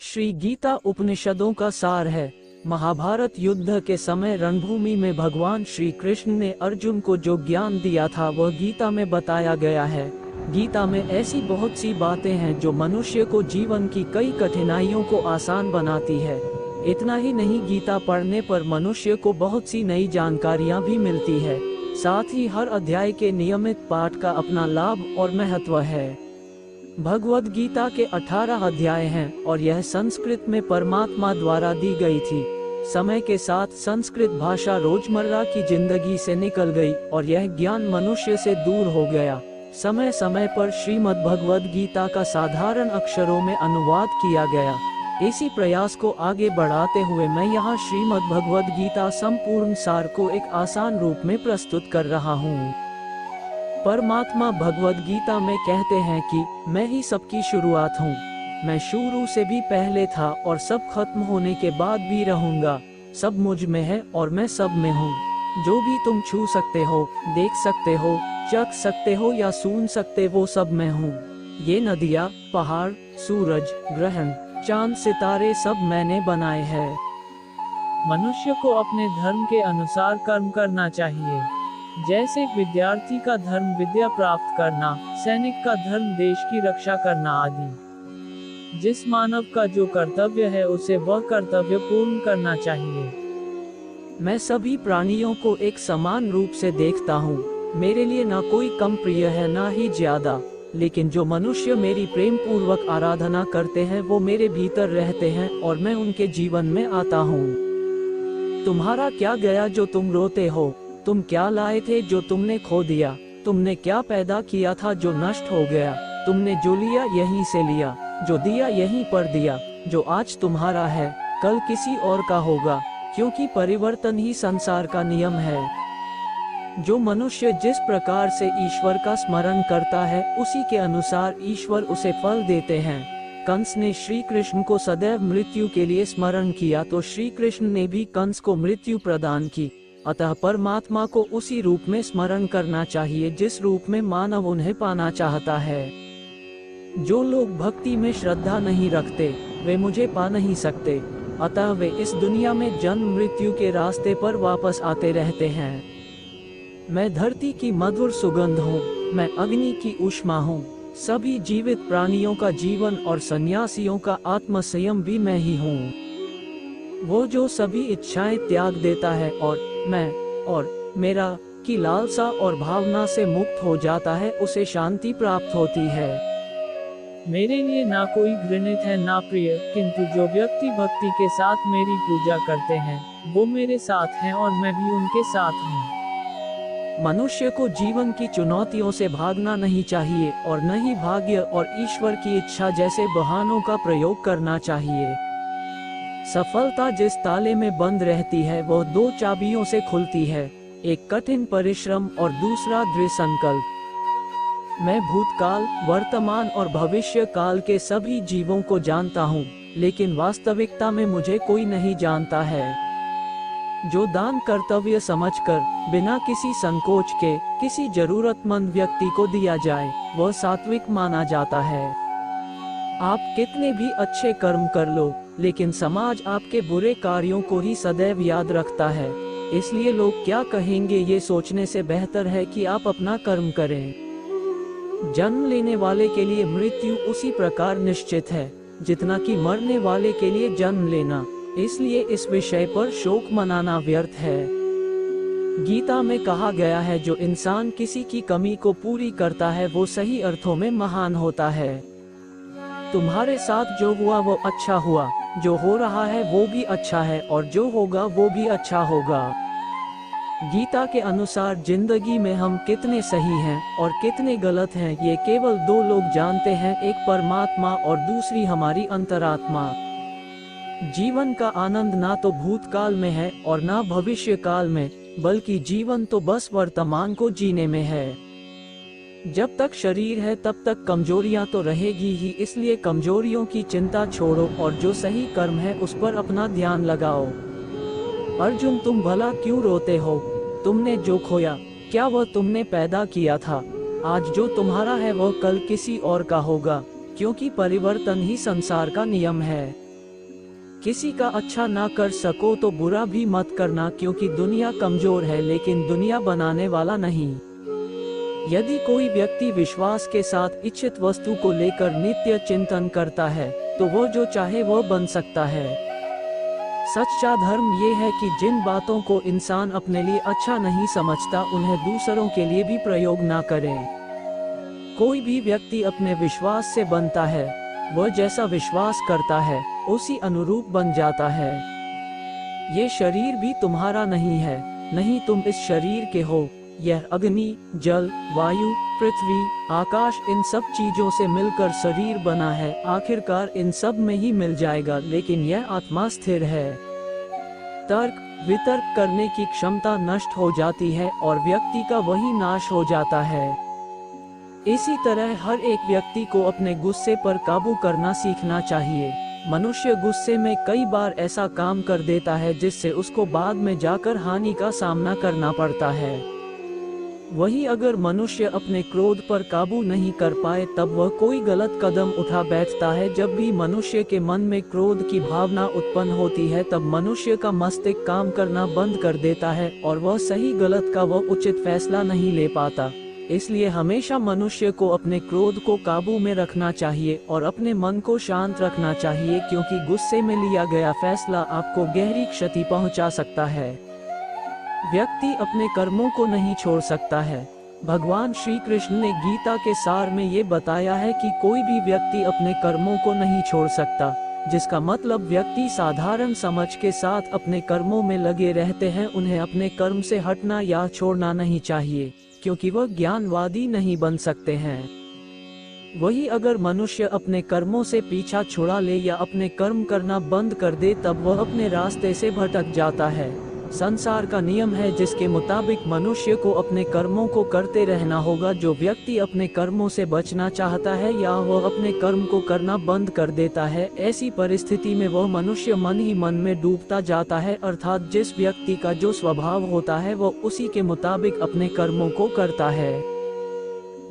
श्री गीता उपनिषदों का सार है। महाभारत युद्ध के समय रणभूमि में भगवान श्री कृष्ण ने अर्जुन को जो ज्ञान दिया था वह गीता में बताया गया है। गीता में ऐसी बहुत सी बातें हैं जो मनुष्य को जीवन की कई कठिनाइयों को आसान बनाती है। इतना ही नहीं, गीता पढ़ने पर मनुष्य को बहुत सी नई जानकारियां भी मिलती है। साथ ही हर अध्याय के नियमित पाठ का अपना लाभ और महत्व है। भगवद गीता के 18 अध्याय हैं और यह संस्कृत में परमात्मा द्वारा दी गई थी। समय के साथ संस्कृत भाषा रोजमर्रा की जिंदगी से निकल गई और यह ज्ञान मनुष्य से दूर हो गया। समय समय पर श्रीमद् भगवद गीता का साधारण अक्षरों में अनुवाद किया गया। इसी प्रयास को आगे बढ़ाते हुए मैं यहाँ श्रीमद् भगवद गीता संपूर्ण सार को एक आसान रूप में प्रस्तुत कर रहा हूँ। परमात्मा भगवद गीता में कहते हैं कि मैं ही सबकी शुरुआत हूँ। मैं शुरू से भी पहले था और सब खत्म होने के बाद भी रहूंगा। सब मुझ में है और मैं सब में हूँ। जो भी तुम छू सकते हो, देख सकते हो, चख सकते हो या सुन सकते वो सब मैं हूँ। ये नदियाँ, पहाड़, सूरज, ग्रहण, चांद, सितारे सब मैंने बनाए हैं। मनुष्य को अपने धर्म के अनुसार कर्म करना चाहिए। जैसे विद्यार्थी का धर्म विद्या प्राप्त करना, सैनिक का धर्म देश की रक्षा करना आदि। जिस मानव का जो कर्तव्य है उसे वह कर्तव्य पूर्ण करना चाहिए। मैं सभी प्राणियों को एक समान रूप से देखता हूँ। मेरे लिए न कोई कम प्रिय है न ही ज्यादा, लेकिन जो मनुष्य मेरी प्रेम पूर्वक आराधना करते हैं वो मेरे भीतर रहते हैं और मैं उनके जीवन में आता हूँ। तुम्हारा क्या गया जो तुम रोते हो? तुम क्या लाए थे जो तुमने खो दिया? तुमने क्या पैदा किया था जो नष्ट हो गया? तुमने जो लिया यहीं से लिया, जो दिया यहीं पर दिया। जो आज तुम्हारा है कल किसी और का होगा, क्योंकि परिवर्तन ही संसार का नियम है। जो मनुष्य जिस प्रकार से ईश्वर का स्मरण करता है उसी के अनुसार ईश्वर उसे फल देते हैं। कंस ने श्री कृष्ण को सदैव मृत्यु के लिए स्मरण किया तो श्री कृष्ण ने भी कंस को मृत्यु प्रदान की। अतः परमात्मा को उसी रूप में स्मरण करना चाहिए जिस रूप में मानव उन्हें पाना चाहता है। जो लोग भक्ति में श्रद्धा नहीं रखते वे मुझे पा नहीं सकते, अतः वे इस दुनिया में जन्म मृत्यु के रास्ते पर वापस आते रहते हैं। मैं धरती की मधुर सुगंध हूँ, मैं अग्नि की ऊष्मा हूँ। सभी जीवित प्राणियों का जीवन और सन्यासियों का आत्म संयम भी मैं ही हूँ। वो जो सभी इच्छाएं त्याग देता है और मैं और मेरा की लालसा और भावना से मुक्त हो जाता है उसे शांति प्राप्त होती है। मेरे लिए ना कोई घृणित है ना प्रिय, किंतु जो व्यक्ति भक्ति के साथ मेरी पूजा करते हैं वो मेरे साथ हैं और मैं भी उनके साथ हूँ। मनुष्य को जीवन की चुनौतियों से भागना नहीं चाहिए और न ही भाग्य और ईश्वर की इच्छा जैसे बहानों का प्रयोग करना चाहिए। सफलता जिस ताले में बंद रहती है वह दो चाबियों से खुलती है, एक कठिन परिश्रम और दूसरा दृढ़ संकल्प। मैं भूतकाल, वर्तमान और भविष्य काल के सभी जीवों को जानता हूँ, लेकिन वास्तविकता में मुझे कोई नहीं जानता है। जो दान कर्तव्य समझकर बिना किसी संकोच के किसी जरूरतमंद व्यक्ति को दिया जाए वह सात्विक माना जाता है। आप कितने भी अच्छे कर्म कर लो, लेकिन समाज आपके बुरे कार्यों को ही सदैव याद रखता है। इसलिए लोग क्या कहेंगे ये सोचने से बेहतर है कि आप अपना कर्म करें। जन्म लेने वाले के लिए मृत्यु उसी प्रकार निश्चित है जितना कि मरने वाले के लिए जन्म लेना। इसलिए इस विषय पर शोक मनाना व्यर्थ है। गीता में कहा गया है जो इंसान किसी की कमी को पूरी करता है वो सही अर्थों में महान होता है। तुम्हारे साथ जो हुआ वो अच्छा हुआ, जो हो रहा है वो भी अच्छा है और जो होगा वो भी अच्छा होगा। गीता के अनुसार जिंदगी में हम कितने सही हैं और कितने गलत हैं ये केवल दो लोग जानते हैं, एक परमात्मा और दूसरी हमारी अंतरात्मा। जीवन का आनंद ना तो भूतकाल में है और ना भविष्य काल में, बल्कि जीवन तो बस वर्तमान को जीने में है। जब तक शरीर है तब तक कमजोरियां तो रहेगी ही, इसलिए कमजोरियों की चिंता छोड़ो और जो सही कर्म है उस पर अपना ध्यान लगाओ। अर्जुन, तुम भला क्यों रोते हो? तुमने जो खोया क्या वह तुमने पैदा किया था? आज जो तुम्हारा है वह कल किसी और का होगा, क्योंकि परिवर्तन ही संसार का नियम है। किसी का अच्छा ना कर सको तो बुरा भी मत करना, क्योंकि दुनिया कमजोर है लेकिन दुनिया बनाने वाला नहीं। यदि कोई व्यक्ति विश्वास के साथ इच्छित वस्तु को लेकर नित्य चिंतन करता है तो वह जो चाहे वह बन सकता है। सच्चा धर्म ये है कि जिन बातों को इंसान अपने लिए अच्छा नहीं समझता उन्हें दूसरों के लिए भी प्रयोग ना करे। कोई भी व्यक्ति अपने विश्वास से बनता है, वह जैसा विश्वास करता है उसी अनुरूप बन जाता है। ये शरीर भी तुम्हारा नहीं है, नहीं तुम इस शरीर के हो। यह अग्नि, जल, वायु, पृथ्वी, आकाश इन सब चीजों से मिलकर शरीर बना है। आखिरकार इन सब में ही मिल जाएगा, लेकिन यह आत्मा स्थिर है। तर्क वितर्क करने की क्षमता नष्ट हो जाती है और व्यक्ति का वही नाश हो जाता है। इसी तरह हर एक व्यक्ति को अपने गुस्से पर काबू करना सीखना चाहिए। मनुष्य गुस्से में कई बार ऐसा काम कर देता है जिससे उसको बाद में जाकर हानि का सामना करना पड़ता है। वही अगर मनुष्य अपने क्रोध पर काबू नहीं कर पाए तब वह कोई गलत कदम उठा बैठता है। जब भी मनुष्य के मन में क्रोध की भावना उत्पन्न होती है तब मनुष्य का मस्तिष्क काम करना बंद कर देता है और वह सही गलत का वह उचित फैसला नहीं ले पाता। इसलिए हमेशा मनुष्य को अपने क्रोध को काबू में रखना चाहिए और अपने मन को शांत रखना चाहिए, क्योंकि गुस्से में लिया गया फैसला आपको गहरी क्षति पहुंचा सकता है। व्यक्ति अपने कर्मों को नहीं छोड़ सकता है। भगवान श्री कृष्ण ने गीता के सार में ये बताया है कि कोई भी व्यक्ति अपने कर्मों को नहीं छोड़ सकता, जिसका मतलब व्यक्ति साधारण समझ के साथ अपने कर्मों में लगे रहते हैं। उन्हें अपने कर्म से हटना या छोड़ना नहीं चाहिए, क्योंकि वह ज्ञानवादी नहीं बन सकते हैं। वही अगर मनुष्य अपने कर्मों से पीछा छुड़ा ले या अपने कर्म करना बंद कर दे तब वह अपने रास्ते से भटक जाता है। संसार का नियम है जिसके मुताबिक मनुष्य को अपने कर्मों को करते रहना होगा। जो व्यक्ति अपने कर्मों से बचना चाहता है या वह अपने कर्म को करना बंद कर देता है, ऐसी परिस्थिति में वह मनुष्य मन ही मन में डूबता जाता है। अर्थात जिस व्यक्ति का जो स्वभाव होता है वह उसी के मुताबिक अपने कर्मों को करता है।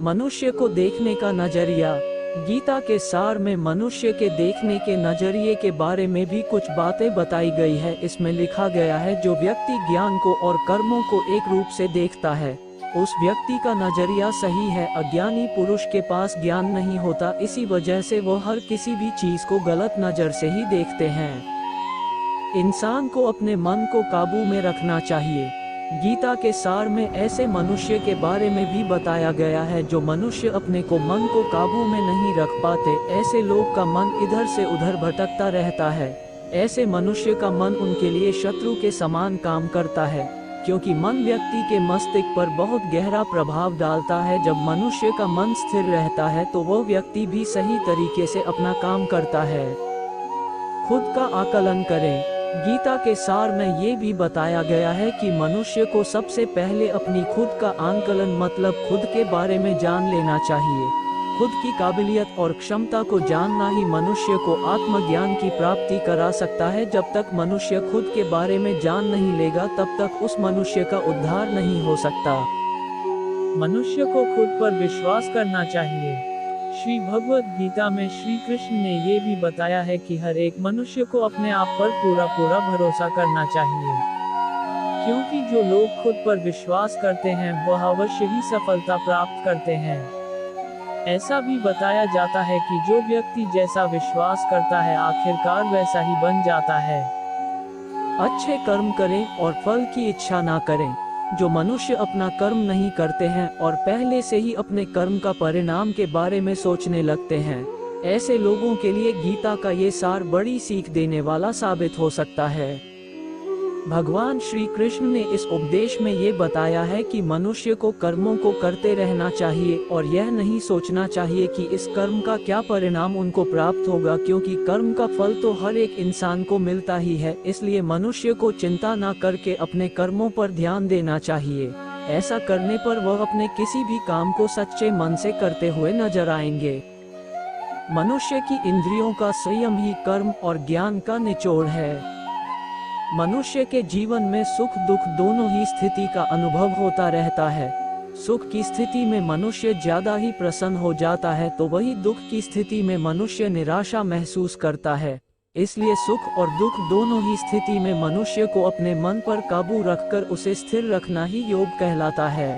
मनुष्य को देखने का नजरिया। गीता के सार में मनुष्य के देखने के नजरिए के बारे में भी कुछ बातें बताई गई है। इसमें लिखा गया है, जो व्यक्ति ज्ञान को और कर्मों को एक रूप से देखता है उस व्यक्ति का नजरिया सही है। अज्ञानी पुरुष के पास ज्ञान नहीं होता, इसी वजह से वो हर किसी भी चीज को गलत नजर से ही देखते हैं। इंसान को अपने मन को काबू में रखना चाहिए। गीता के सार में ऐसे मनुष्य के बारे में भी बताया गया है जो मनुष्य अपने को मन को काबू में नहीं रख पाते। ऐसे लोग का मन इधर से उधर भटकता रहता है। ऐसे मनुष्य का मन उनके लिए शत्रु के समान काम करता है, क्योंकि मन व्यक्ति के मस्तिष्क पर बहुत गहरा प्रभाव डालता है। जब मनुष्य का मन स्थिर रहता है तो वो व्यक्ति भी सही तरीके से अपना काम करता है। खुद का आकलन करें। गीता के सार में ये भी बताया गया है कि मनुष्य को सबसे पहले अपनी खुद का आकलन मतलब खुद के बारे में जान लेना चाहिए। खुद की काबिलियत और क्षमता को जानना ही मनुष्य को आत्मज्ञान की प्राप्ति करा सकता है। जब तक मनुष्य खुद के बारे में जान नहीं लेगा तब तक उस मनुष्य का उद्धार नहीं हो सकता। मनुष्य को खुद पर विश्वास करना चाहिए। श्री भगवद गीता में श्री कृष्ण ने ये भी बताया है कि हर एक मनुष्य को अपने आप पर पूरा भरोसा करना चाहिए, क्योंकि जो लोग खुद पर विश्वास करते हैं वह अवश्य ही सफलता प्राप्त करते हैं। ऐसा भी बताया जाता है कि जो व्यक्ति जैसा विश्वास करता है आखिरकार वैसा ही बन जाता है। अच्छे कर्म करें और फल की इच्छा ना करें। जो मनुष्य अपना कर्म नहीं करते हैं और पहले से ही अपने कर्म का परिणाम के बारे में सोचने लगते हैं, ऐसे लोगों के लिए गीता का ये सार बड़ी सीख देने वाला साबित हो सकता है। भगवान श्री कृष्ण ने इस उपदेश में ये बताया है कि मनुष्य को कर्मों को करते रहना चाहिए और यह नहीं सोचना चाहिए कि इस कर्म का क्या परिणाम उनको प्राप्त होगा, क्योंकि कर्म का फल तो हर एक इंसान को मिलता ही है। इसलिए मनुष्य को चिंता न करके अपने कर्मों पर ध्यान देना चाहिए। ऐसा करने पर वह अपने किसी भी काम को सच्चे मन से करते हुए नजर आएंगे। मनुष्य की इंद्रियों का संयम ही कर्म और ज्ञान का निचोड़ है। मनुष्य के जीवन में सुख दुख दोनों ही स्थिति का अनुभव होता रहता है। सुख की स्थिति में मनुष्य ज्यादा ही प्रसन्न हो जाता है तो वही दुख की स्थिति में मनुष्य निराशा महसूस करता है। इसलिए सुख और दुख दोनों ही स्थिति में मनुष्य को अपने मन पर काबू रखकर उसे स्थिर रखना ही योग कहलाता है।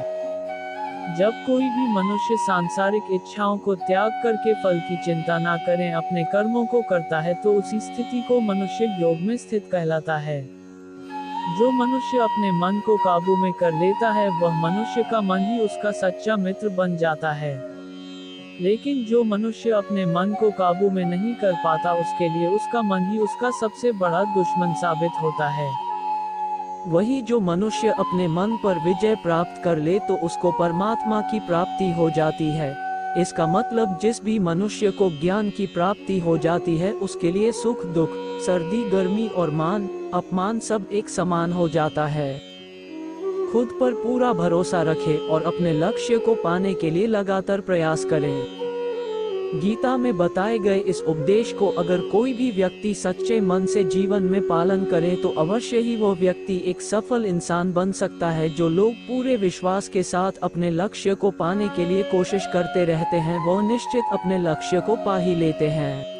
जब कोई भी मनुष्य सांसारिक इच्छाओं को त्याग करके फल की चिंता ना करें अपने कर्मों को करता है तो उसी स्थिति को मनुष्य योग में स्थित कहलाता है। जो मनुष्य अपने मन को काबू में कर लेता है वह मनुष्य का मन ही उसका सच्चा मित्र बन जाता है। लेकिन जो मनुष्य अपने मन को काबू में नहीं कर पाता उसके लिए उसका मन ही उसका सबसे बड़ा दुश्मन साबित होता है। वही जो मनुष्य अपने मन पर विजय प्राप्त कर ले तो उसको परमात्मा की प्राप्ति हो जाती है। इसका मतलब जिस भी मनुष्य को ज्ञान की प्राप्ति हो जाती है उसके लिए सुख दुख, सर्दी गर्मी और मान अपमान सब एक समान हो जाता है। खुद पर पूरा भरोसा रखें और अपने लक्ष्य को पाने के लिए लगातार प्रयास करें। गीता में बताए गए इस उपदेश को अगर कोई भी व्यक्ति सच्चे मन से जीवन में पालन करे तो अवश्य ही वो व्यक्ति एक सफल इंसान बन सकता है। जो लोग पूरे विश्वास के साथ अपने लक्ष्य को पाने के लिए कोशिश करते रहते हैं वो निश्चित अपने लक्ष्य को पा ही लेते हैं।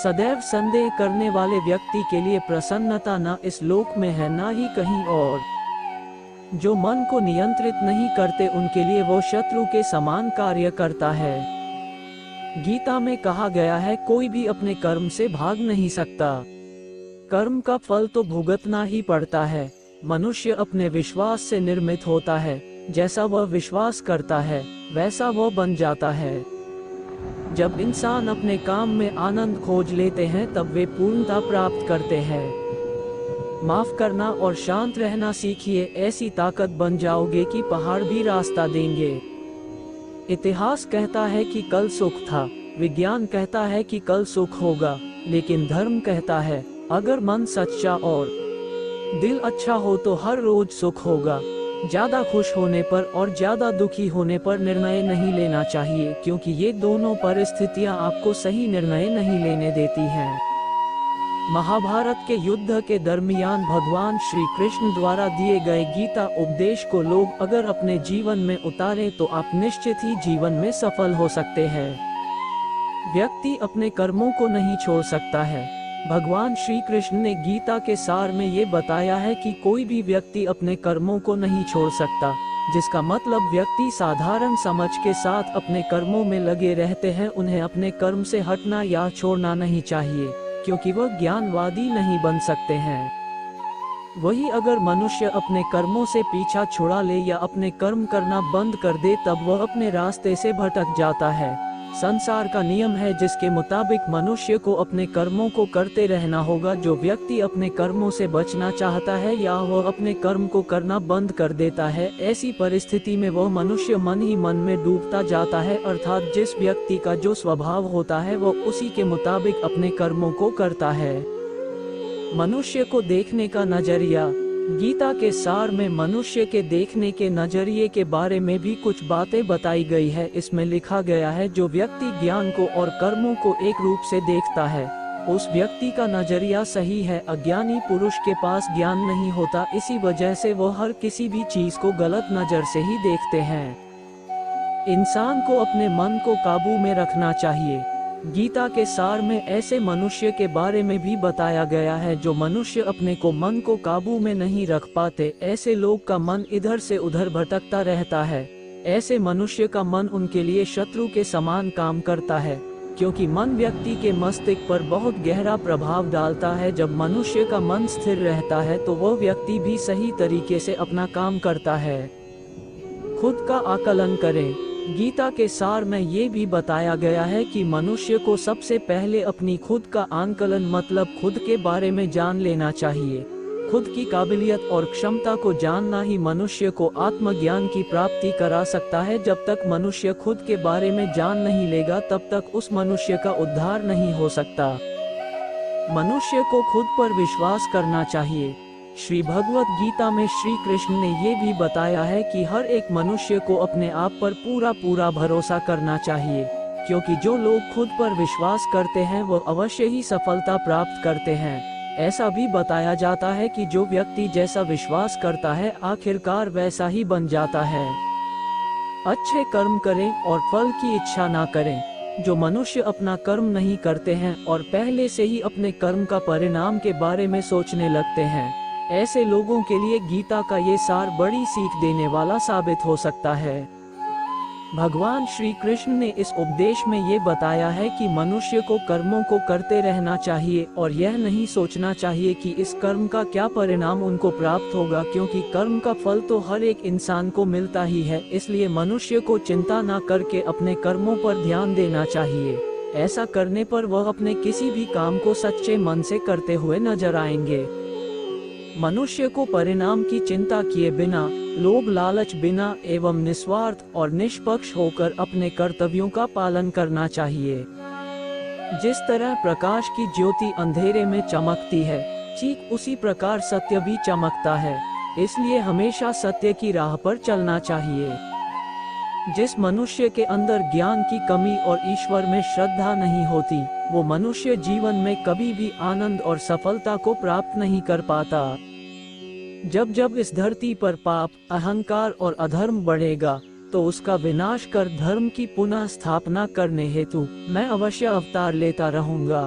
सदैव संदेह करने वाले व्यक्ति के लिए प्रसन्नता न इस लोक में है न ही कहीं और। जो मन को नियंत्रित नहीं करते उनके लिए वो शत्रु के समान कार्य करता है। गीता में कहा गया है कोई भी अपने कर्म से भाग नहीं सकता। कर्म का फल तो भुगतना ही पड़ता है। मनुष्य अपने विश्वास से निर्मित होता है। जैसा वह विश्वास करता है वैसा वह बन जाता है। जब इंसान अपने काम में आनंद खोज लेते हैं तब वे पूर्णता प्राप्त करते हैं। माफ करना और शांत रहना सीखिए, ऐसी ताकत बन जाओगे कि पहाड़ भी रास्ता देंगे। इतिहास कहता है कि कल सुख था, विज्ञान कहता है कि कल सुख होगा, लेकिन धर्म कहता है अगर मन सच्चा और दिल अच्छा हो तो हर रोज सुख होगा। ज्यादा खुश होने पर और ज्यादा दुखी होने पर निर्णय नहीं लेना चाहिए, क्योंकि ये दोनों परिस्थितियां आपको सही निर्णय नहीं लेने देती हैं। महाभारत के युद्ध के दरमियान भगवान श्री कृष्ण द्वारा दिए गए गीता उपदेश को लोग अगर अपने जीवन में उतारे तो आप निश्चित ही जीवन में सफल हो सकते हैं। व्यक्ति अपने कर्मों को नहीं छोड़ सकता है। भगवान श्री कृष्ण ने गीता के सार में ये बताया है कि कोई भी व्यक्ति अपने कर्मों को नहीं छोड़ सकता, जिसका मतलब व्यक्ति साधारण समझ के साथ अपने कर्मों में लगे रहते हैं। उन्हें अपने कर्म से हटना या छोड़ना नहीं चाहिए, क्योंकि वह ज्ञानवादी नहीं बन सकते हैं। वही अगर मनुष्य अपने कर्मों से पीछा छुड़ा ले या अपने कर्म करना बंद कर दे तब वह अपने रास्ते से भटक जाता है। संसार का नियम है जिसके मुताबिक मनुष्य को अपने कर्मों को करते रहना होगा। जो व्यक्ति अपने कर्मों से बचना चाहता है या वह अपने कर्म को करना बंद कर देता है, ऐसी परिस्थिति में वह मनुष्य मन ही मन में डूबता जाता है। अर्थात जिस व्यक्ति का जो स्वभाव होता है वह उसी के मुताबिक अपने कर्मों को करता है। मनुष्य को देखने का नजरिया। गीता के सार में मनुष्य के देखने के नजरिए के बारे में भी कुछ बातें बताई गई है। इसमें लिखा गया है जो व्यक्ति ज्ञान को और कर्मों को एक रूप से देखता है उस व्यक्ति का नजरिया सही है। अज्ञानी पुरुष के पास ज्ञान नहीं होता, इसी वजह से वो हर किसी भी चीज को गलत नजर से ही देखते हैं। इंसान को अपने मन को काबू में रखना चाहिए। गीता के सार में ऐसे मनुष्य के बारे में भी बताया गया है जो मनुष्य अपने को मन को काबू में नहीं रख पाते। ऐसे लोग का मन इधर से उधर भटकता रहता है। ऐसे मनुष्य का मन उनके लिए शत्रु के समान काम करता है, क्योंकि मन व्यक्ति के मस्तिष्क पर बहुत गहरा प्रभाव डालता है। जब मनुष्य का मन स्थिर रहता है तो वह व्यक्ति भी सही तरीके से अपना काम करता है। खुद का आकलन करें। गीता के सार में ये भी बताया गया है कि मनुष्य को सबसे पहले अपनी खुद का आकलन मतलब खुद के बारे में जान लेना चाहिए। खुद की काबिलियत और क्षमता को जानना ही मनुष्य को आत्मज्ञान की प्राप्ति करा सकता है। जब तक मनुष्य खुद के बारे में जान नहीं लेगा तब तक उस मनुष्य का उद्धार नहीं हो सकता। मनुष्य को खुद पर विश्वास करना चाहिए। श्री भगवत गीता में श्री कृष्ण ने ये भी बताया है कि हर एक मनुष्य को अपने आप पर पूरा भरोसा करना चाहिए, क्योंकि जो लोग खुद पर विश्वास करते हैं वो अवश्य ही सफलता प्राप्त करते हैं। ऐसा भी बताया जाता है कि जो व्यक्ति जैसा विश्वास करता है आखिरकार वैसा ही बन जाता है। अच्छे कर्म करें और फल की इच्छा ना करें। जो मनुष्य अपना कर्म नहीं करते हैं और पहले से ही अपने कर्म का परिणाम के बारे में सोचने लगते हैं, ऐसे लोगों के लिए गीता का ये सार बड़ी सीख देने वाला साबित हो सकता है। भगवान श्री कृष्ण ने इस उपदेश में ये बताया है कि मनुष्य को कर्मों को करते रहना चाहिए और यह नहीं सोचना चाहिए कि इस कर्म का क्या परिणाम उनको प्राप्त होगा, क्योंकि कर्म का फल तो हर एक इंसान को मिलता ही है। इसलिए मनुष्य को चिंता न करके अपने कर्मों पर ध्यान देना चाहिए। ऐसा करने पर वह अपने किसी भी काम को सच्चे मन से करते हुए नजर आएंगे। मनुष्य को परिणाम की चिंता किए बिना, लोभ लालच बिना एवं निस्वार्थ और निष्पक्ष होकर अपने कर्तव्यों का पालन करना चाहिए। जिस तरह प्रकाश की ज्योति अंधेरे में चमकती है, ठीक उसी प्रकार सत्य भी चमकता है। इसलिए हमेशा सत्य की राह पर चलना चाहिए। जिस मनुष्य के अंदर ज्ञान की कमी और ईश्वर में श्रद्धा नहीं होती, वो मनुष्य जीवन में कभी भी आनंद और सफलता को प्राप्त नहीं कर पाता। जब जब इस धरती पर पाप, अहंकार और अधर्म बढ़ेगा, तो उसका विनाश कर धर्म की पुनः स्थापना करने हेतु मैं अवश्य अवतार लेता रहूंगा।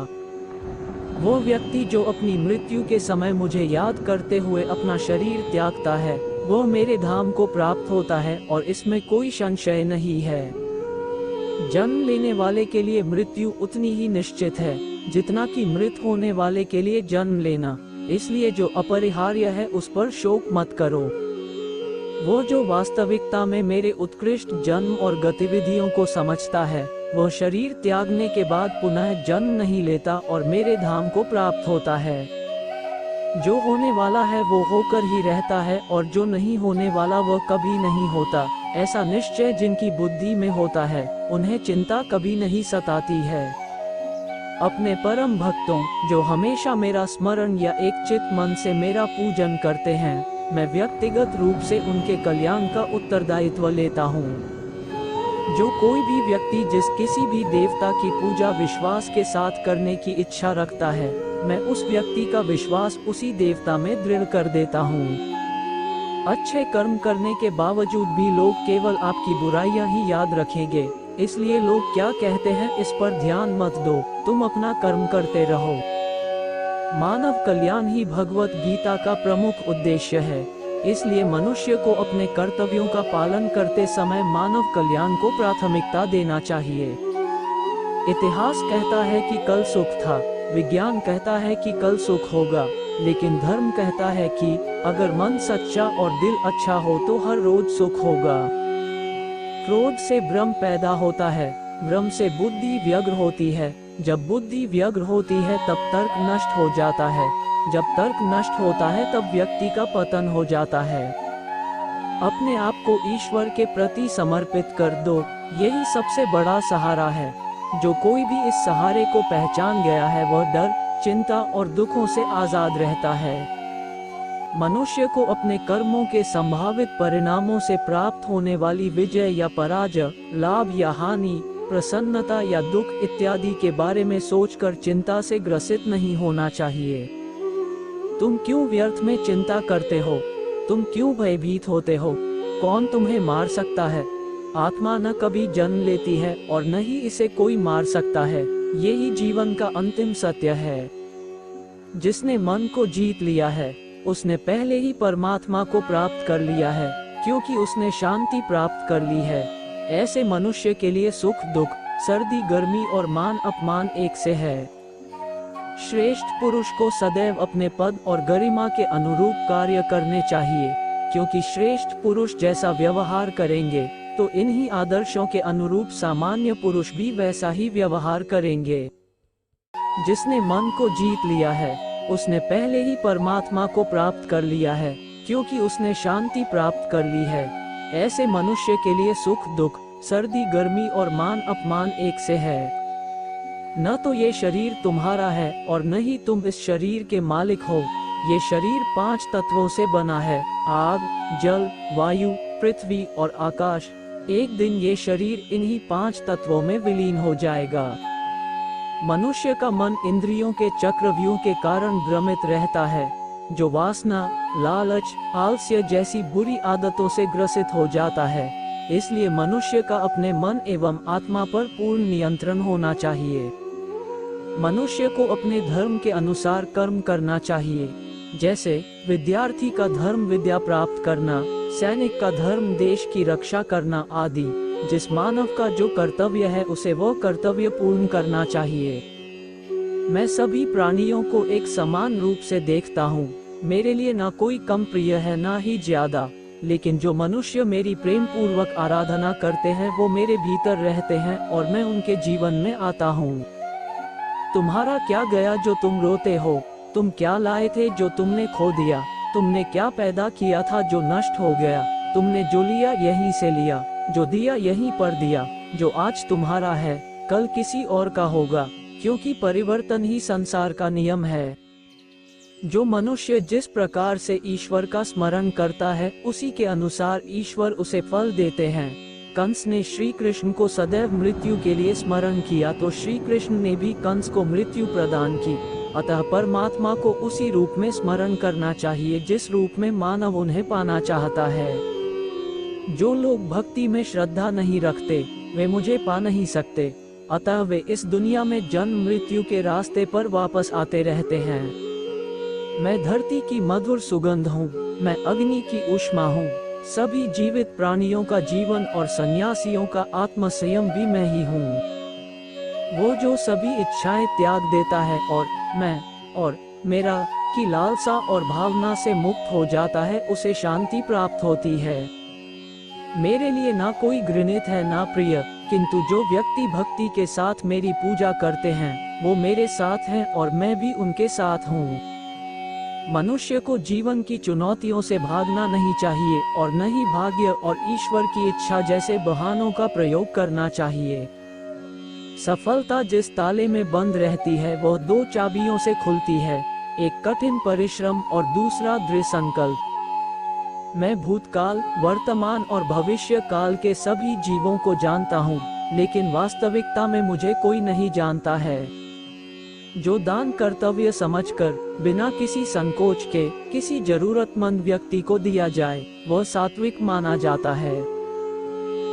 वो व्यक्ति जो अपनी मृत्यु के समय मुझे याद करते हुए अपना शरीर त्यागता है, वो मेरे धाम को प्राप्त होता है और इसमें कोई संशय नहीं है। जन्म लेने वाले के लिए मृत्यु उतनी ही निश्चित है जितना कि मृत होने वाले के लिए जन्म लेना। इसलिए जो अपरिहार्य है उस पर शोक मत करो। वो जो वास्तविकता में मेरे उत्कृष्ट जन्म और गतिविधियों को समझता है, वह शरीर त्यागने के बाद पुनः जन्म नहीं लेता और मेरे धाम को प्राप्त होता है। जो होने वाला है वो होकर ही रहता है और जो नहीं होने वाला वह कभी नहीं होता। ऐसा निश्चय जिनकी बुद्धि में होता है, उन्हें चिंता कभी नहीं सताती है। अपने परम भक्तों, जो हमेशा मेरा स्मरण या एक चित मन से मेरा पूजन करते हैं, मैं व्यक्तिगत रूप से उनके कल्याण का उत्तरदायित्व लेता हूँ। जो कोई भी व्यक्ति जिस किसी भी देवता की पूजा विश्वास के साथ करने की इच्छा रखता है, मैं उस व्यक्ति का विश्वास उसी देवता में दृढ़ कर देता हूँ। अच्छे कर्म करने के बावजूद भी लोग केवल आपकी बुराइयां ही याद रखेंगे, इसलिए लोग क्या कहते हैं इस पर ध्यान मत दो, तुम अपना कर्म करते रहो। मानव कल्याण ही भगवत गीता का प्रमुख उद्देश्य है। इसलिए मनुष्य को अपने कर्तव्यों का पालन करते समय मानव कल्याण को प्राथमिकता देना चाहिए। इतिहास कहता है कि कल सुख था, विज्ञान कहता है कि कल सुख होगा, लेकिन धर्म कहता है कि अगर मन सच्चा और दिल अच्छा हो तो हर रोज सुख होगा। क्रोध से भ्रम पैदा होता है, भ्रम से बुद्धि व्यग्र होती है, जब बुद्धि व्यग्र होती है तब तर्क नष्ट हो जाता है, जब तर्क नष्ट होता है तब व्यक्ति का पतन हो जाता है। अपने आप को ईश्वर के प्रति समर्पित कर दो, यही सबसे बड़ा सहारा है। जो कोई भी इस सहारे को पहचान गया है वह डर, चिंता और दुखों से आजाद रहता है। मनुष्य को अपने कर्मों के संभावित परिणामों से प्राप्त होने वाली विजय या पराजय, लाभ या हानि, प्रसन्नता या दुख इत्यादि के बारे में सोचकर चिंता से ग्रसित नहीं होना चाहिए। तुम क्यों व्यर्थ में चिंता करते हो? तुम क्यों भयभीत होते हो? कौन तुम्हें मार सकता है? आत्मा न कभी जन्म लेती है और न ही इसे कोई मार सकता है। यही जीवन का अंतिम सत्य है। जिसने मन को जीत लिया है, उसने पहले ही परमात्मा को प्राप्त कर लिया है, क्योंकि उसने शांति प्राप्त कर ली है। ऐसे मनुष्य के लिए सुख दुख, सर्दी गर्मी और मान अपमान एक से है। श्रेष्ठ पुरुष को सदैव अपने पद और गरिमा के अनुरूप कार्य करने चाहिए, क्योंकि श्रेष्ठ पुरुष जैसा व्यवहार करेंगे तो इन्हीं आदर्शों के अनुरूप सामान्य पुरुष भी वैसा ही व्यवहार करेंगे। जिसने मन को जीत लिया है, उसने पहले ही परमात्मा को प्राप्त कर लिया है, क्योंकि उसने शांति प्राप्त कर ली है। ऐसे मनुष्य के लिए सुख दुख, सर्दी गर्मी और मान अपमान एक से है। न तो ये शरीर तुम्हारा है और न ही तुम इस शरीर के मालिक हो। ये शरीर 5 तत्वों से बना है, आग, जल, वायु, पृथ्वी और आकाश। एक दिन ये शरीर इन्हीं 5 तत्वों में विलीन हो जाएगा। मनुष्य का मन इंद्रियों के चक्रव्यूह के कारण भ्रमित रहता है, जो वासना, लालच, आलस्य जैसी बुरी आदतों से ग्रसित हो जाता है। इसलिए मनुष्य का अपने मन एवं आत्मा पर पूर्ण नियंत्रण होना चाहिए। मनुष्य को अपने धर्म के अनुसार कर्म करना चाहिए, जैसे विद्यार्थी का धर्म विद्या प्राप्त करना, सैनिक का धर्म देश की रक्षा करना आदि। जिस मानव का जो कर्तव्य है उसे वह कर्तव्य पूर्ण करना चाहिए। मैं सभी प्राणियों को एक समान रूप से देखता हूँ। मेरे लिए ना कोई कम प्रिय है ना ही ज्यादा, लेकिन जो मनुष्य मेरी प्रेम पूर्वक आराधना करते हैं वो मेरे भीतर रहते हैं और मैं उनके जीवन में आता हूँ। तुम्हारा क्या गया जो तुम रोते हो? तुम क्या लाए थे जो तुमने खो दिया? तुमने क्या पैदा किया था जो नष्ट हो गया? तुमने जो लिया यहीं से लिया, जो दिया यहीं पर दिया। जो आज तुम्हारा है कल किसी और का होगा, क्योंकि परिवर्तन ही संसार का नियम है। जो मनुष्य जिस प्रकार से ईश्वर का स्मरण करता है उसी के अनुसार ईश्वर उसे फल देते हैं। कंस ने श्री कृष्ण को सदैव मृत्यु के लिए स्मरण किया तो श्री कृष्ण ने भी कंस को मृत्यु प्रदान की। अतः परमात्मा को उसी रूप में स्मरण करना चाहिए जिस रूप में मानव उन्हें पाना चाहता है। जो लोग भक्ति में श्रद्धा नहीं रखते वे मुझे पा नहीं सकते, अतः वे इस दुनिया में जन्म मृत्यु के रास्ते पर वापस आते रहते हैं। मैं धरती की मधुर सुगंध हूँ, मैं अग्नि की ऊष्मा हूँ। सभी जीवित प्राणियों का जीवन और सन्यासियों का आत्म संयम भी मैं ही हूँ। वो जो सभी इच्छाएं त्याग देता है और मैं और मेरा की लालसा और भावना से मुक्त हो जाता है उसे शांति प्राप्त होती है। मेरे लिए ना कोई घृणित है ना प्रिय, किंतु जो व्यक्ति भक्ति के साथ मेरी पूजा करते हैं वो मेरे साथ हैं और मैं भी उनके साथ हूँ। मनुष्य को जीवन की चुनौतियों से भागना नहीं चाहिए और न ही भाग्य और ईश्वर की इच्छा जैसे बहानों का प्रयोग करना चाहिए। सफलता जिस ताले में बंद रहती है वह दो चाबियों से खुलती है, एक कठिन परिश्रम और दूसरा दृढ़ संकल्प। मैं भूतकाल, वर्तमान और भविष्य काल के सभी जीवों को जानता हूँ, लेकिन वास्तविकता में मुझे कोई नहीं जानता है। जो दान कर्तव्य समझकर बिना किसी संकोच के किसी जरूरतमंद व्यक्ति को दिया जाए वह सात्विक माना जाता है।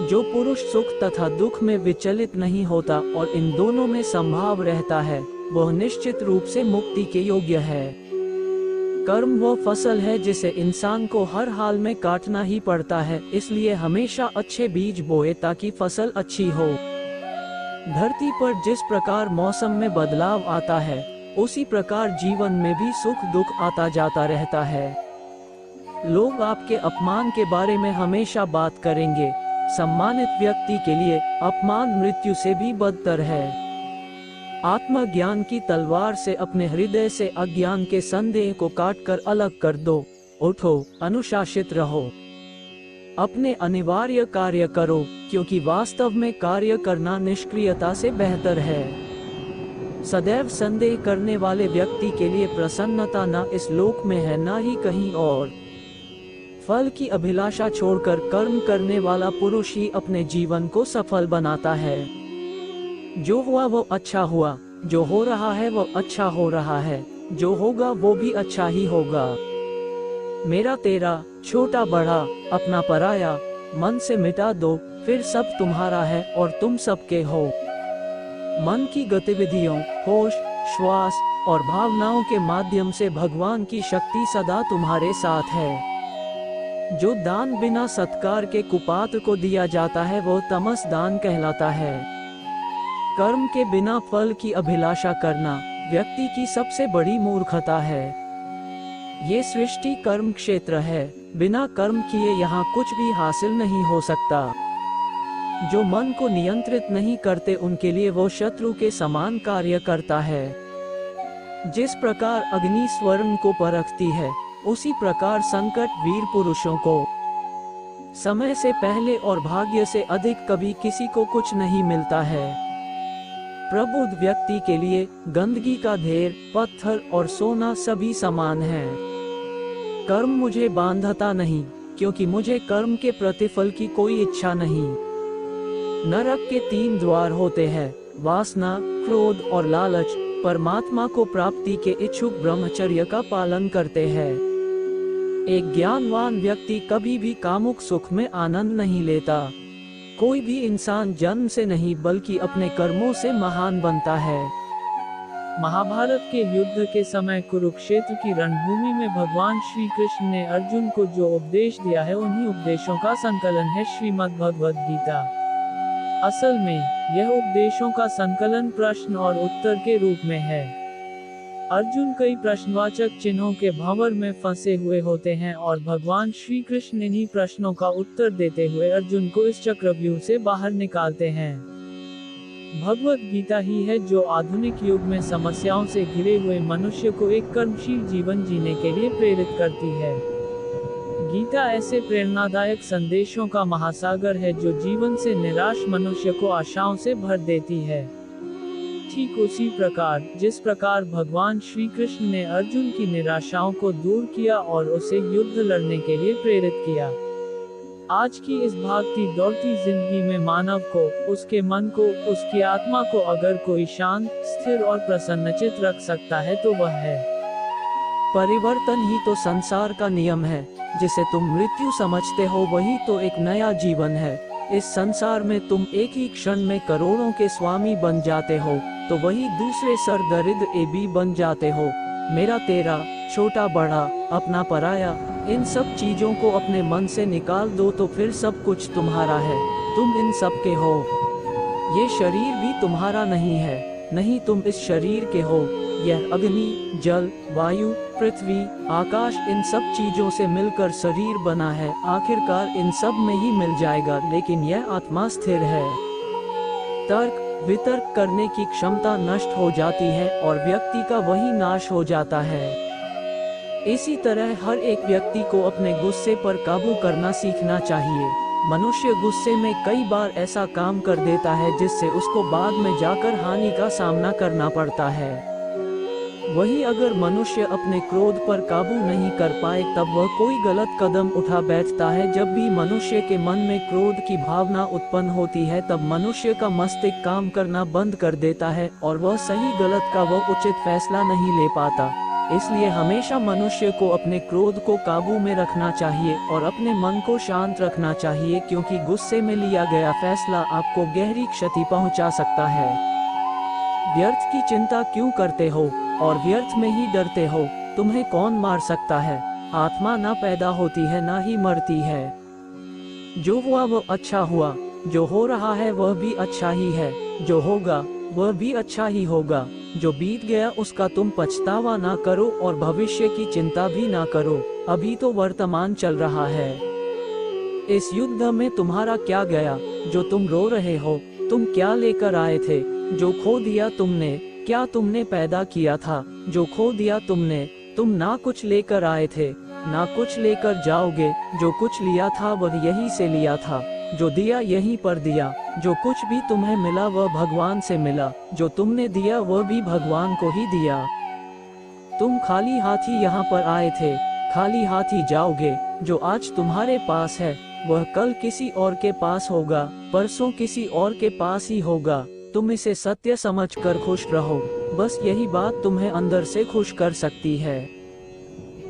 जो पुरुष सुख तथा दुख में विचलित नहीं होता और इन दोनों में संभाव रहता है वह निश्चित रूप से मुक्ति के योग्य है। कर्म वह फसल है जिसे इंसान को हर हाल में काटना ही पड़ता है, इसलिए हमेशा अच्छे बीज बोए ताकि फसल अच्छी हो। धरती पर जिस प्रकार मौसम में बदलाव आता है उसी प्रकार जीवन में भी सुख दुख आता जाता रहता है। लोग आपके अपमान के बारे में हमेशा बात करेंगे। सम्मानित व्यक्ति के लिए अपमान मृत्यु से भी बदतर है। आत्मज्ञान की तलवार से अपने हृदय से अज्ञान के संदेह को काटकर अलग कर दो। उठो, अनुशासित रहो, अपने अनिवार्य कार्य करो, क्योंकि वास्तव में कार्य करना निष्क्रियता से बेहतर है। सदैव संदेह करने वाले व्यक्ति के लिए प्रसन्नता न इस लोक में है न ही कहीं और। फल की अभिलाषा छोड़कर कर्म करने वाला पुरुष ही अपने जीवन को सफल बनाता है। जो हुआ वो अच्छा हुआ, जो हो रहा है वो अच्छा हो रहा है, जो होगा वो भी अच्छा ही होगा। मेरा तेरा, छोटा बड़ा, अपना पराया, मन से मिटा दो, फिर सब तुम्हारा है और तुम सबके हो। मन की गतिविधियों, होश, श्वास और भावनाओं के माध्यम से भगवान की शक्ति सदा तुम्हारे साथ है। जो दान बिना सत्कार के कुपात्र को दिया जाता है वो तमस दान कहलाता है। कर्म के बिना फल की अभिलाषा करना व्यक्ति की सबसे बड़ी मूर्खता है। ये सृष्टि कर्म क्षेत्र है, बिना कर्म किए यहाँ कुछ भी हासिल नहीं हो सकता। जो मन को नियंत्रित नहीं करते उनके लिए वो शत्रु के समान कार्य करता है। जिस प्रकार अग्नि स्वर्ण को परखती है उसी प्रकार संकट वीर पुरुषों को। समय से पहले और भाग्य से अधिक कभी किसी को कुछ नहीं मिलता है। प्रबुद्ध व्यक्ति के लिए गंदगी का ढेर, पत्थर और सोना सभी समान हैं। कर्म मुझे बांधता नहीं, क्योंकि मुझे कर्म के प्रतिफल की कोई इच्छा नहीं। नरक के 3 द्वार होते हैं, वासना, क्रोध और लालच। परमात्मा को प्राप्ति के इच्छुक ब्रह्मचर्य का पालन करते हैं। एक ज्ञानवान व्यक्ति कभी भी कामुक सुख में आनंद नहीं लेता। कोई भी इंसान जन्म से नहीं बल्कि अपने कर्मों से महान बनता है। महाभारत के युद्ध के समय कुरुक्षेत्र की रणभूमि में भगवान श्री कृष्ण ने अर्जुन को जो उपदेश दिया है, उन्हीं उपदेशों का संकलन है श्रीमद् भगवद गीता। असल में यह उपदेशों का संकलन प्रश्न और उत्तर के रूप में है। अर्जुन कई प्रश्नवाचक चिन्हों के भंवर में फंसे हुए होते हैं और भगवान श्री कृष्ण इन्हीं प्रश्नों का उत्तर देते हुए अर्जुन को इस चक्रव्यूह से बाहर निकालते हैं। भगवद गीता ही है जो आधुनिक युग में समस्याओं से घिरे हुए मनुष्य को एक कर्मशील जीवन जीने के लिए प्रेरित करती है। गीता ऐसे प्रेरणादायक संदेशों का महासागर है जो जीवन से निराश मनुष्य को आशाओं से भर देती है। ठीक उसी प्रकार जिस प्रकार भगवान श्री कृष्ण ने अर्जुन की निराशाओं को दूर किया और उसे युद्ध लड़ने के लिए प्रेरित किया। आज की इस भागती दौड़ती जिंदगी में मानव को, उसके मन को, उसकी आत्मा को अगर कोई शांत, स्थिर और प्रसन्नचित रख सकता है तो वह है परिवर्तन ही तो संसार का नियम है। जिसे तुम मृत्यु समझते हो वही तो एक नया जीवन है। इस संसार में तुम एक ही क्षण में करोड़ों के स्वामी बन जाते हो तो वही दूसरे सर दरिद्र भी बन जाते हो। मेरा तेरा, छोटा बड़ा, अपना पराया, इन सब चीजों को अपने मन से निकाल दो तो फिर सब कुछ तुम्हारा है। तुम इन सब के हो। ये शरीर भी तुम्हारा नहीं है, नहीं तुम इस शरीर के हो। यह अग्नि, जल, वायु, पृथ्वी, आकाश इन सब चीजों से मिलकर शरीर बना है। आखिरकार इन सब में ही मिल जाएगा, लेकिन यह आत्मा स्थिर है। तर्क वितर्क करने की क्षमता नष्ट हो जाती है और व्यक्ति का वही नाश हो जाता है। इसी तरह हर एक व्यक्ति को अपने गुस्से पर काबू करना सीखना चाहिए। मनुष्य गुस्से में कई बार ऐसा काम कर देता है जिससे उसको बाद में जाकर हानि का सामना करना पड़ता है। वही अगर मनुष्य अपने क्रोध पर काबू नहीं कर पाए तब वह कोई गलत कदम उठा बैठता है। जब भी मनुष्य के मन में क्रोध की भावना उत्पन्न होती है तब मनुष्य का मस्तिष्क काम करना बंद कर देता है और वह सही गलत का वह उचित फैसला नहीं ले पाता। इसलिए हमेशा मनुष्य को अपने क्रोध को काबू में रखना चाहिए और अपने मन को शांत रखना चाहिए, क्योंकि गुस्से में लिया गया फैसला आपको गहरी क्षति पहुंचा सकता है। व्यर्थ की चिंता क्यों करते हो और व्यर्थ में ही डरते हो? तुम्हें कौन मार सकता है? आत्मा ना पैदा होती है ना ही मरती है। जो हुआ वह अच्छा हुआ, जो हो रहा है वह भी अच्छा ही है, जो होगा वह भी अच्छा ही होगा। जो बीत गया उसका तुम पछतावा ना करो और भविष्य की चिंता भी ना करो। अभी तो वर्तमान चल रहा है। इस युद्ध में तुम्हारा क्या गया जो तुम रो रहे हो? तुम क्या लेकर आए थे? जो खो दिया तुमने, क्या तुमने पैदा किया था? जो खो दिया तुमने, तुम ना कुछ लेकर आए थे ना कुछ लेकर जाओगे। जो कुछ लिया था वह यहीं से लिया था, जो दिया यहीं पर दिया। जो कुछ भी तुम्हें मिला वह भगवान से मिला, जो तुमने दिया वह भी भगवान को ही दिया। तुम खाली हाथी यहाँ पर आए थे, खाली हाथी जाओगे। जो आज तुम्हारे पास है वह कल किसी और के पास होगा, परसों किसी और के पास ही होगा। तुम इसे सत्य समझकर खुश रहो, बस यही बात तुम्हें अंदर से खुश कर सकती है।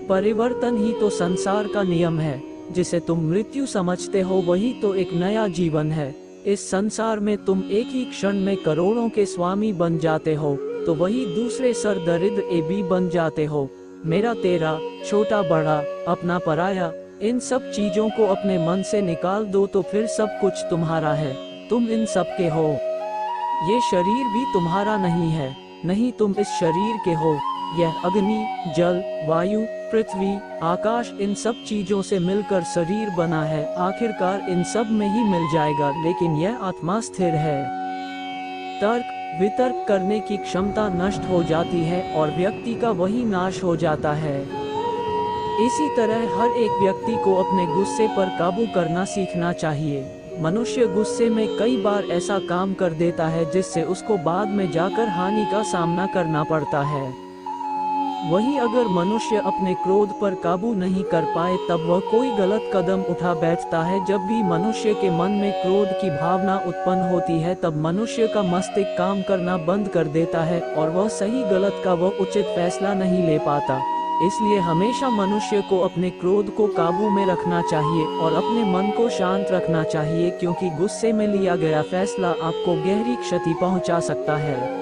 परिवर्तन ही तो संसार का नियम है। जिसे तुम मृत्यु समझते हो वही तो एक नया जीवन है। इस संसार में तुम एक ही क्षण में करोड़ों के स्वामी बन जाते हो तो वही दूसरे सर दरिद्र भी बन जाते हो। मेरा तेरा, छोटा बड़ा, अपना पराया, इन सब चीजों को अपने मन से निकाल दो तो फिर सब कुछ तुम्हारा है। तुम इन सब के हो। ये शरीर भी तुम्हारा नहीं है, नहीं तुम इस शरीर के हो। यह अग्नि, जल, वायु, पृथ्वी, आकाश इन सब चीजों से मिलकर शरीर बना है। आखिरकार इन सब में ही मिल जाएगा, लेकिन यह आत्मा स्थिर है। तर्क वितर्क करने की क्षमता नष्ट हो जाती है और व्यक्ति का वही नाश हो जाता है। इसी तरह हर एक व्यक्ति को अपने गुस्से पर काबू करना सीखना चाहिए। मनुष्य गुस्से में कई बार ऐसा काम कर देता है जिससे उसको बाद में जाकर हानि का सामना करना पड़ता है। वहीं अगर मनुष्य अपने क्रोध पर काबू नहीं कर पाए तब वह कोई गलत कदम उठा बैठता है। जब भी मनुष्य के मन में क्रोध की भावना उत्पन्न होती है तब मनुष्य का मस्तिष्क काम करना बंद कर देता है और वह सही गलत का वह उचित फैसला नहीं ले पाता। इसलिए हमेशा मनुष्य को अपने क्रोध को काबू में रखना चाहिए और अपने मन को शांत रखना चाहिए, क्योंकि गुस्से में लिया गया फैसला आपको गहरी क्षति पहुंचा सकता है।